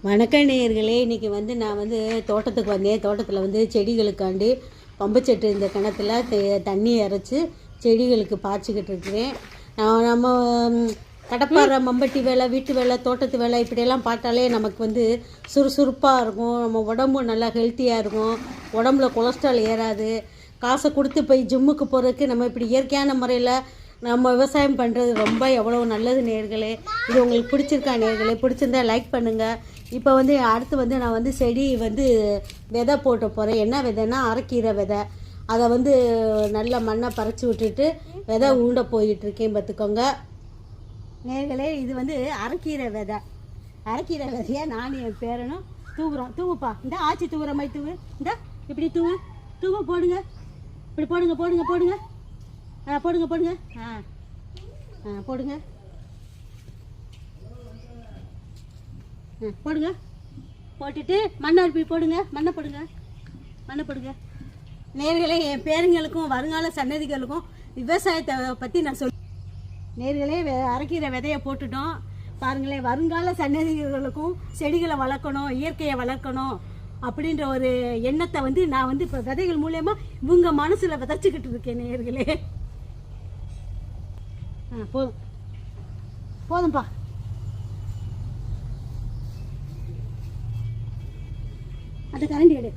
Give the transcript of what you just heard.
வணக்கம் நேயர்களே. இன்றைக்கி நான் தோட்டத்துக்கு வந்தேன். தோட்டத்தில் செடிகளுக்காண்டி பம்புச்செட்டு இந்த கிணத்துல தண்ணி இறைச்சி செடிகளுக்கு பாய்ச்சிக்கிட்டு இருக்கிறேன். நம்ம கடப்பாறை, மம்பட்டி வேலை, வீட்டு வேலை, தோட்டத்து வேலை இப்படியெல்லாம் பார்த்தாலே நமக்கு சுறுசுறுப்பாக இருக்கும். நம்ம உடம்பு நல்லா ஹெல்த்தியாக இருக்கும். உடம்புல கொலஸ்ட்ரால் ஏறாது. காசை கொடுத்து போய் ஜிம்முக்கு போகிறதுக்கு நம்ம இப்படி இயற்கையான முறையில் நம்ம விவசாயம் பண்ணுறது ரொம்ப எவ்வளோ நல்லது நேயர்களே. இது உங்களுக்கு பிடிச்சிருக்கா நேயர்களே? பிடிச்சிருந்தா லைக் பண்ணுங்கள். இப்போ அடுத்து நான் செடி விதை போட்டு போகிறேன். என்ன விதைன்னா அரைக்கீரை விதை. அதை நல்ல மண்ணை பறித்து விட்டுட்டு விதை ஊண்ட போயிட்டுருக்கேன் பார்த்துக்கோங்க நேயர்களே. இது அரைக்கீரை விதை. அரைக்கீரை விதையை நான் என் பேரனும் தூவுறோம். தூவுப்பா, இந்த ஆச்சி தூவுற மாதிரி தூவு. இந்த இப்படி தூவு தூவு போடுங்க. இப்படி போடுங்க போடுங்க போடுங்க போடுங்க போடுங்க. போடுங்க போடுங்க. போட்டுட்டு மண்ணை இப்படி போடுங்க. மண்ணை போடுங்க. மண்ணை போடுங்க நேர்களே. என் பேருங்களுக்கும் வருங்கால சன்னதிகளுக்கும் விவசாயத்தை பற்றி நான் நேர்களே அரைக்கிற விதையை போட்டுட்டோம் பாருங்களேன். வருங்கால சன்னதிகளுக்கும் செடிகளை வளர்க்கணும், இயற்கையை வளர்க்கணும் அப்படின்ற ஒரு எண்ணத்தை நான் இப்போ விதைகள் மூலயமா இவங்க மனசில் விதைச்சிக்கிட்டு இருக்கேன் நேர்களே. போதும் போதும்ப்பா. அது கரண்டி எடு.